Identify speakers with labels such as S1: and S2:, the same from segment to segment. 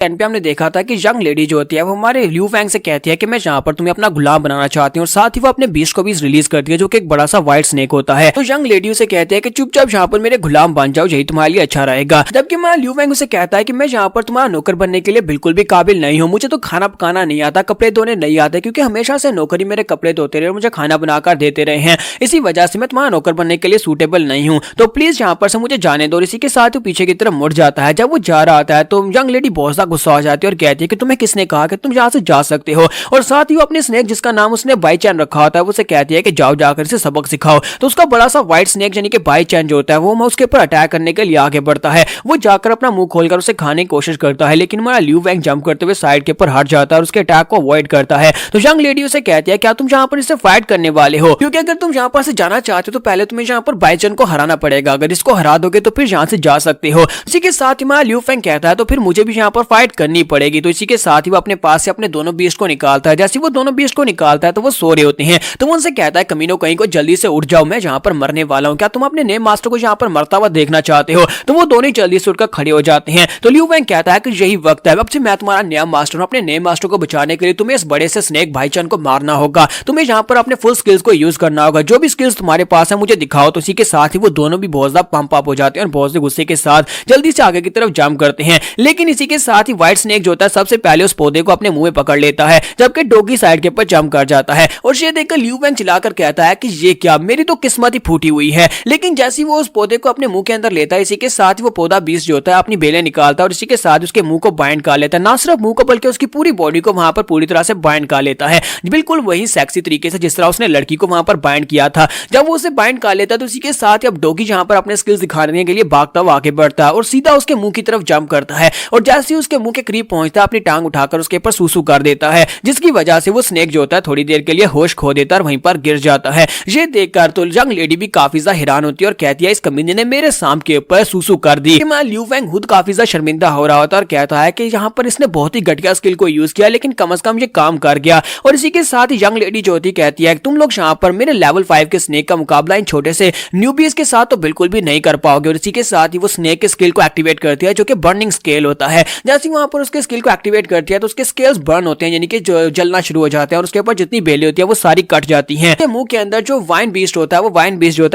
S1: And पे हमने देखा था कि यंग लेडी जो होती है वो हमारे ल्यू फैंग से कहती है कि मैं यहाँ पर तुम्हें अपना गुलाम बनाना चाहती हूँ, और साथ ही वो अपने बीस्ट को भी रिलीज करती है जो कि एक बड़ा सा व्हाइट स्नेक होता है। तो यंग लेडी उसे कहती है कि चुपचाप यहाँ पर मेरे गुलाम बन जाओ, यही तुम्हारे लिए अच्छा रहेगा। जबकि हमारा ल्यू फैंग उसे कहता है कि मैं यहाँ पर तुम्हारा नौकर बनने के लिए बिल्कुल भी काबिल नहीं हूँ, मुझे तो खाना पकाना नहीं आता, कपड़े धोने नहीं आते, क्योंकि हमेशा से नौकरी मेरे कपड़े धोते रहे और मुझे खाना बनाकर देते रहे हैं, इसी वजह से मैं तुम्हारा नौकर बनने के लिए सूटेबल नहीं हूँ, तो प्लीज यहाँ पर से मुझे जाने दो। इसी के साथ वो पीछे की तरफ मुड़ जाता है। जब वो जा रहा था तो यंग लेडी बहुत सा गुस्सा हो जाती है और कहती है कि तुम्हें किसने कहा कि तुम यहाँ से जा सकते हो, और साथ ही वो अपने स्नेक जिसका नाम उसने बाई चैन रखा होता है वो उसे कहती है कि जाओ जाकर इसे सबक सिखाओ। तो उसका बड़ा सा व्हाइट स्नेक यानी कि बाई चैन जो होता है वो उसके ऊपर अटैक करने के लिए आगे बढ़ता है। वो जाकर अपना मुंह खोलकर उसे खाने की कोशिश करता है, लेकिन हमारा ल्यू फैंग जंप करते हुए साइड के ऊपर हट जाता है और उसके अटैक को अवॉइड करता है। तो यंग लेडी उसे कहती है क्या तुम यहाँ पर इससे फाइट करने वाले हो, क्योंकि अगर तुम यहाँ पर से जाना चाहते हो तो पहले तुम्हें यहाँ पर बाई चैन को हराना पड़ेगा, अगर इसको हरा दोगे तो फिर यहाँ से जा सकते हो। इसी के साथ ही हमारा ल्यू फैंग कहता है तो फिर मुझे भी यहाँ पर फाइट करनी पड़ेगी। तो इसी के साथ ही वो अपने पास से अपने दोनों बीस्ट को निकालता है। जैसे वो दोनों बीस्ट को निकालता है तो वो सो रहे होते हैं, तो वो उनसे कहता है कमीनों कहीं को जल्दी से उठ जाओ, मैं यहाँ पर मरने वाला हूँ, क्या तुम अपने नेम मास्टर को यहाँ पर मरता हुआ देखना चाहते हो। तो वो दोनों जल्दी से उठकर खड़े हो जाते हैं। तो ल्यू फैंग कहता है कि यही वक्त है, अब से मैं तुम्हारा नया मास्टर हूँ, अपने नेम मास्टर को बचाने के लिए तुम्हें इस बड़े से स्नेक भाईचंद को मारना होगा, तुम्हें यहाँ पर अपने फुल स्किल्स को यूज करना होगा, जो भी स्किल्स तुम्हारे पास है मुझे दिखाओ। तो इसी के साथ ही वो दोनों भी बहुत ज्यादा पंप अप हो जाते हैं और बहुत से गुस्से के साथ जल्दी से आगे की तरफ जंप करते हैं। लेकिन इसी के साथ ही व्हाइट स्नेक जो होता है सबसे पहले उस पौधे को अपने मुंह में पकड़ लेता है, जबकि डॉगी साइड के ऊपर जंप कर जाता है। और ये देखकर ल्यू फैंग चिल्लाकर कहता है कि ये क्या, मेरी तो किस्मत ही फूटी हुई है। लेकिन जैसे वो उस पौधे को अपने मुंह के अंदर लेता है, इसी के साथ ही वो पौधा बीस्ट जो होता है अपनी बेलें निकालता है और इसी के साथ उसके मुंह को बाइंड कर लेता है, ना सिर्फ मुंह को बल्कि उसकी पूरी बॉडी को वहां पर पूरी तरह से बाइंड कर लेता है, बिल्कुल वही सेक्सी तरीके से जिस तरह उसने लड़की को वहां पर बाइंड किया था। जब वो उसे बाइंड कर लेता है तो इसी के साथ ही अब डॉगी जहां पर अपने स्किल्स दिखाने के लिए भागता हुआ आगे बढ़ता है और सीधा उसके मुंह की तरफ जंप करता है, और जैसे ही उसके मुंह के करीब पहुंचता है अपनी टांग उठाकर उसके ऊपर सूसू कर देता है, जिसकी वजह से वो स्नेक जो होता है थोड़ी देर के लिए होश खो देता है और वहीं पर गिर जाता है। ये देखकर तो यंग लेडी भी काफी ज्यादा हैरान होती है और कहती है इस कमीने ने मेरे सांप के ऊपर सूसू कर दी। ल्यू फैंग खुद काफी ज्यादा शर्मिंदा हो रहा होता है और कहता है कि यहाँ पर इसने बहुत ही घटिया स्किल को यूज किया, लेकिन कम से कम ये काम कर गया। और इसी के साथ ही यंग लेडी जो होती कहती है तुम लोग यहाँ पर मेरे लेवल 5 के स्नेक का मुकाबला इन छोटे से न्यूबीज के साथ तो बिल्कुल भी नहीं कर पाओगे। और इसी के साथ ही वो स्नेक के स्किल को एक्टिवेट करती है जो कि बर्निंग स्केल होता है। जैसे वहां पर उसके स्किल को एक्टिवेट करती है तो उसके स्केल्स बर्न होते हैं, यानी कि जलना शुरू हो जाते हैं और उसके ऊपर जितनी बेलें होती है वो सारी कट जाती हैं। मुंह के अंदर जो वाइन बीस्ट होता है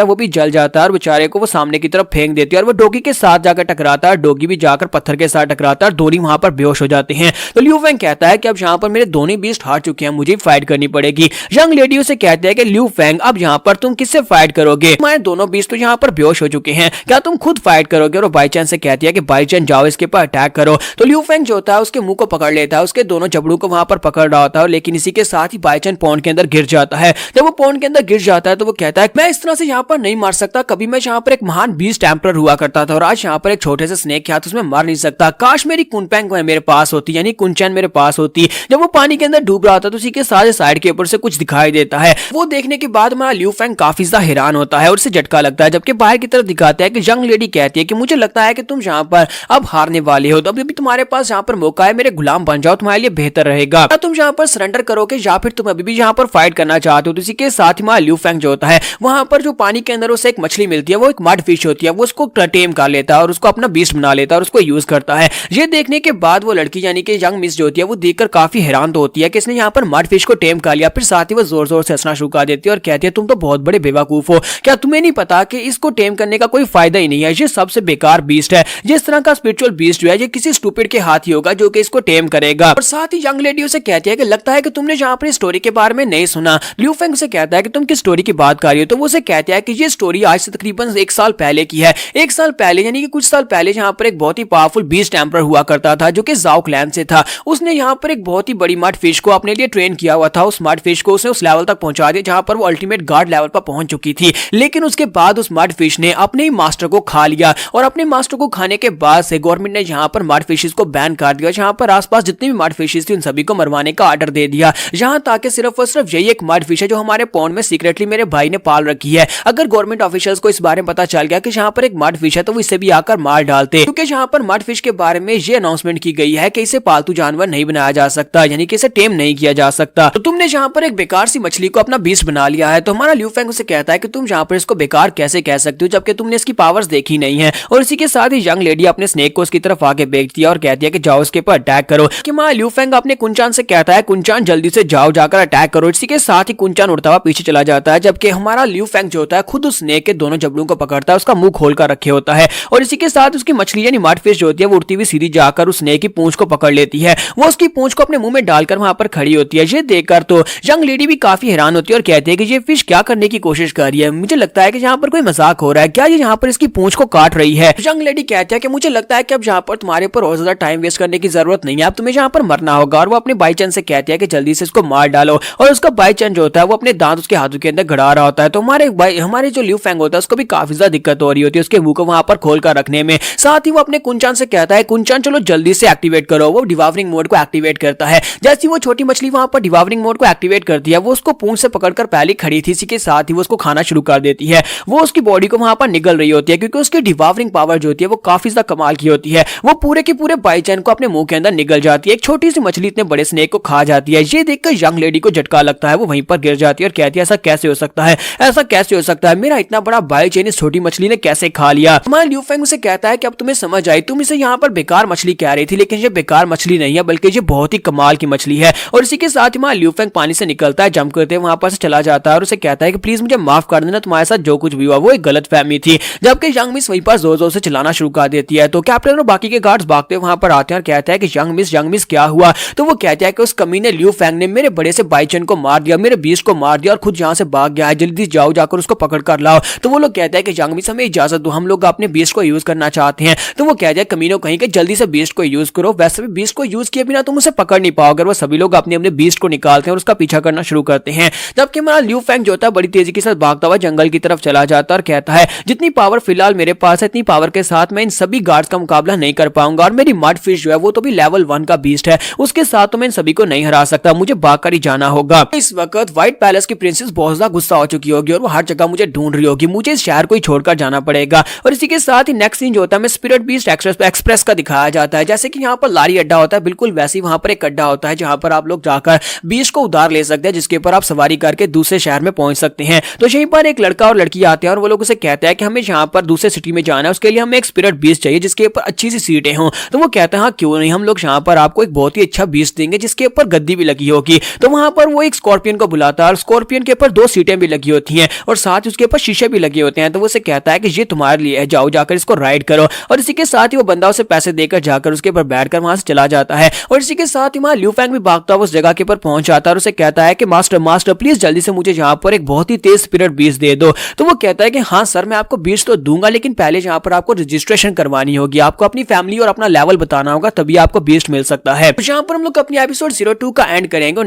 S1: वो भी जल जाता है और बेचारे को वो सामने की तरफ फेंक देती है और वो डॉगी के साथ जाकर टकराता है, डॉगी भी जाकर पत्थर के साथ टकराता है और दोनों वहां पर बेहोश हो जाते हैं। तो ल्यू फैंग कहता है कि अब यहाँ पर मेरे दोनों बीस्ट हार चुके हैं, मुझे फाइट करनी पड़ेगी। यंग लेडी उसे कहते हैं कि ल्यू फैंग अब यहाँ पर तुम किससे फाइट करोगे, तुम्हारे दोनों बीस्ट तो यहाँ पर बेहोश हो चुके हैं, क्या तुम खुद फाइट करोगे। और बाई चांस से कहती है कि बाई चांस जाओ इसके ऊपर अटैक करो। तो ल्यू फैंग जो होता है उसके मुंह को पकड़ लेता है, उसके दोनों जबड़ों को वहां पर पकड़ रहा होता है, लेकिन इसी के साथ ही बाई चांस पॉन्ड के अंदर गिर जाता है। जब वो पॉन्ड के अंदर गिर जाता है तो वो कहता है मैं इस तरह से यहाँ पर नहीं मार सकता, कभी मैं यहाँ पर एक महान बीस्ट एम्परर हुआ करता था और आज यहाँ पर एक छोटे से स्नेक था तो उसमें मार नहीं सकता, काश मेरी कुनपैंग मेरे पास होती, यानी कुनचैन मेरे पास होती। जब वो पानी के अंदर डूब रहा था तो उसी के साथ साइड के ऊपर से कुछ दिखाई देता है, वो देखने के बाद हमारा ल्यू फैंग काफी ज्यादा हैरान होता है और उसे झटका लगता है। जबकि बाहर की तरफ दिखाता है कि यंग लेडी कहती है कि मुझे लगता है कि तुम यहाँ पर अब हारने वाले हो, तो अभी तुम्हारे पास यहाँ पर मौका है, मेरे गुलाम बन जाओ, तुम्हारे लिए बेहतर रहेगा। तुम यहाँ पर सरेंडर करोगे या फिर तुम अभी भी यहाँ पर फाइट करना चाहते हो। तो इसी के साथ ही हमारा ल्यू फैंग जो होता है वहां पर जो पानी के अंदर उसे एक मछली मिलती है, वो एक मड फिश होती है, वो उसको टेम कर लेता है और उसको अपना बीस्ट बना लेता है और उसको यूज करता है। ये देखने के बाद वो लड़की यानी कि यंग मिस जो होती है वो देखकर काफी हैरान तो होती है कि इसने यहाँ पर मड फिश को टेम कर लिया। फिर साथ ही वो जोर जोर से हंसना शुरू कर देती है और कहती है तुम तो बहुत बड़े बेवकूफ हो, क्या तुम्हें नहीं पता कि इसको टेम करने का कोई फायदा ही नहीं है, ये सबसे बेकार बीस्ट है, जिस तरह का स्पिरिचुअल बीस्ट जो है ये किसी स्टूपिड के हाथ ही होगा जो कि इसको टेम करेगा। और साथ ही यंग लेडी उसे कहती है कि लगता है कि तुमने यहाँ पर स्टोरी के बारे में नहीं सुना। ल्यू फैंग उसे कहता है कि तुम किस स्टोरी की बात कर रही हो। तो वो उसे कहता है कि ये स्टोरी आज से तकरीबन 1 साल पहले की है। 1 साल पहले यानी कि कुछ साल पहले यहाँ पर एक बहुत ही पावरफुल बीस्ट एम्परर हुआ करता था जो कि जाओ क्लैन से था। उसने यहाँ पर एक बहुत ही बड़ी मड फिश को अपने लिए ट्रेन किया हुआ था। उस मड फिश को उसने उस लेवल तक पहुंचा दिया जहां पर वो अल्टीमेट गार्ड लेवल पर पहुंच चुकी थी। लेकिन उसके बाद उस मड फिश ने अपने ही मास्टर को खा लिया और अपने मास्टर को खाने के बाद से गवर्नमेंट ने यहाँ पर मड फिशेस को बैन कर दिया। जहां पर आसपास जितनी भी मड फिशेस थी उन सभी को मरवाने का ऑर्डर दे दिया, जहां ताकि सिर्फ और सिर्फ यही एक मड फिश है जो हमारे पॉन्ड में सीक्रेटली मेरे भाई ने पाल रखी है। अगर गवर्नमेंट ऑफिशियल्स को इस बारे में पता चल गया कि यहाँ पर एक मड फिश है तो वो इसे भी आकर मार डालते, क्योंकि यहाँ पर मड फिश के बारे में ये अनाउंसमेंट की गई है कि इसे पालतू जानवर नहीं बनाया जा सकता, यानी कि इसे टेम नहीं किया जा सकता। तो तुमने यहाँ पर एक बेकार सी मछली को अपना बीस्ट बना लिया है। तो हमारा ल्यू फैंग उसे कहता है कि तुम यहाँ पर इसको बेकार कैसे कह सकते हो जबकि तुमने इसकी पावर्स देखी नहीं है। और इसी के साथ ही यंग लेडी अपने स्नेक को उसकी तरफ आगे फेंकती है और कहती कहती है कि जाओ उसके ऊपर अटैक करो। कि माँ ल्यू फेंग अपने कुंचान से कहता है कुंचान जल्दी से जाओ जाकर अटैक करो। इसी के साथ ही कुंचान उड़ता हुआ पीछे चला जाता है, जबकि हमारा ल्यू फेंग जो होता है खुद उस स्नेक के दोनों जबड़ों को पकड़ता है, उसका मुंह खोल कर रखे होता है और इसी के साथ उसकी मछली यानी मड फिश जो होती है वो उड़ती हुई सीधी जाकर उस स्नेक की पूंछ को पकड़ लेती है। वो उसकी पूंछ को अपने मुंह में डालकर वहां पर खड़ी होती है। ये देखकर तो यंग लेडी भी काफी हैरान होती है और कहती है कि ये फिश क्या करने की कोशिश कर रही है, मुझे लगता है कि यहाँ पर कोई मजाक हो रहा है, क्या ये यहाँ पर इसकी पूंछ को काट रही है। यंग लेडी कहती है कि मुझे लगता है कि अब यहाँ पर तुम्हारे ऊपर और ज्यादा टाइम वेस्ट करने की जरूरत नहीं है, अब तुम्हें यहाँ पर मरना होगा। और वो अपने बाई चांस से कहती है कि जल्दी से इसको मार डालो और उसका बाई चांस जो होता है वो अपने दांत उसके हाथों के अंदर गड़ा रहा होता है। तो हमारे जो ल्यू फेंग होता है उसको भी काफी ज्यादा दिक्कत हो रही होती है उसके मुंह को वहां पर खोल कर रखने में। साथ ही वो अपने कुंचान से कहता है कुंचान चलो जल्दी से एक्टिवेट करो। वो डिवावरिंग मोड को एक्टिवेट करता है। जैसे वो छोटी मछली वहां पर डिवावरिंग मोड को एक्टिवेट करती है, वो उसको पूंछ से पकड़कर पहले खड़ी थी, इसी के साथ ही वो उसको खाना शुरू कर देती है। वो उसकी बॉडी को वहां पर निगल रही होती है क्योंकि उसकी डिवावरिंग पावर जो होती है वो काफी ज्यादा कमाल की होती है। वो पूरे के पूरे बाईचैन को अपने मुंह के अंदर निगल जाती है। एक छोटी सी मछली इतने बड़े स्नेक को खा जाती है। ये देखकर यंग लेडी को झटका लगता है, वो वहीं पर गिर जाती है और कहती है ऐसा कैसे हो सकता है, ऐसा कैसे हो सकता है, मेरा इतना बड़ा बाईचैन इस छोटी मछली ने कैसे खा लिया। हमारा ल्यू फेंग उसे कहता है कि अब तुम्हें समझ आई, तुम इसे यहाँ पर बेकार मछली कह रही थी, लेकिन ये बेकार मछली नहीं है बल्कि ये बहुत ही कमाल की मछली है। और इसी के साथ ही हमारा ल्यू फेंग पानी से निकलता है, जंप करते वहां पर से चला जाता है और उसे कहता है कि प्लीज मुझे माफ कर देना, तुम्हारे साथ जो कुछ भी हुआ वो एक गलत फहमी थी। जबकि यंग मिस वहीं पर जोर जोर से चलाना शुरू कर देती है। तो कैप्टन और बाकी के गार्ड्स भागते वहां पर आते हैं और कहते हैं कि यंग मिस क्या हुआ। तो वो कहता है कि उस कमीने ल्यू फेंग ने मेरे बड़े से बाईचैन को मार दिया, मेरे बीस्ट को मार दिया और खुद यहाँ से भाग गया है, जल्दी जाओ जाकर उसको पकड़ कर लाओ। तो वो लोग कहते हैं कि यंग मिस हमें इजाजत दो, हम लोग अपने बीस्ट को यूज करना चाहते हैं। तो वो कहते हैं कमीनों कहीं के जल्दी से बीस्ट को यूज करो, वैसे भी बीस्ट को यूज किए बिना तुम उसे पकड़ नहीं पाओगे। वो सभी लोग अपने अपने बीस्ट को निकालते हैं और उसका पीछा करना शुरू करते हैं। जबकि हमारा ल्यू फेंग जो होता है बड़ी तेजी के साथ भागता हुआ जंगल की तरफ चला जाता है और कहता है जितनी पावर फिलहाल मेरे पास है, इतनी पावर के साथ मैं इन सभी गार्ड्स का मुकाबला नहीं कर पाऊंगा। और मेरी मड फिश जो है वो तो भी लेवल 1 का बीस्ट है, उसके साथ तो मैं इन सभी को नहीं हरा सकता, मुझे भागकर ही जाना होगा। इस वक्त व्हाइट पैलेस की प्रिंसेस बहुत ज्यादा गुस्सा हो चुकी होगी और वो हर जगह मुझे ढूंढ रही होगी, मुझे इस शहर को ही छोड़कर जाना पड़ेगा। और इसी के साथ ही नेक्स्ट सीन जो होता है स्पिरिट बीस्ट एक्सप्रेस का दिखाया जाता है। जैसे कि यहाँ पर लारी अड्डा होता है, बिल्कुल वैसे ही वहां पर एक अड्डा होता है जहां पर आप लोग जाकर बीस्ट को उधार ले सकते हैं, जिसके ऊपर आप सवारी करके दूसरे शहर में पहुंच सकते हैं। तो यहीं पर एक लड़का और लड़की आते हैं और वो लोग उसे कहते हैं कि हमें यहाँ पर दूसरे सिटी में जाना है, उसके लिए हमें एक स्पिरिट बीस्ट चाहिए जिसके ऊपर अच्छी सी सीटें हों। तो वो कहते हैं हाँ क्यों नहीं, हम लोग यहाँ पर आपको एक बहुत ही अच्छा बीस्ट देंगे जिसके ऊपर गद्दी भी लगी होगी। तो वहां पर वो एक स्कॉर्पियन को बुलाता है और स्कॉर्पियन के ऊपर 2 सीटें भी लगी होती हैं और साथ उसके ऊपर शीशे भी लगे होते हैं। तो वो उसे कहता है कि ये तुम्हारे लिए है, जाओ जाकर इसको राइड करो। और इसी के साथ ही वो बंदा उसे पैसे देकर जाकर उसके ऊपर बैठकर वहां से चला जाता है। और इसी के साथ ही वहां ल्यू फेंग भी भागता हुआ उस जगह के ऊपर पहुंच जाता है और उसे कहता है कि मास्टर प्लीज जल्दी से मुझे यहाँ पर एक बहुत ही तेज स्पिरिट बीस्ट दे दो। तो वो कहता है कि हाँ सर मैं आपको बीस्ट तो दूंगा, लेकिन पहले यहाँ पर आपको रजिस्ट्रेशन करवानी होगी, आपको अपनी फैमिली और अपना लेवल बताना होगा, तभी आपको बीस्ट मिल सकता है। यहाँ पर हम लोग अपनी एपिसोड 02 का एंड करेंगे।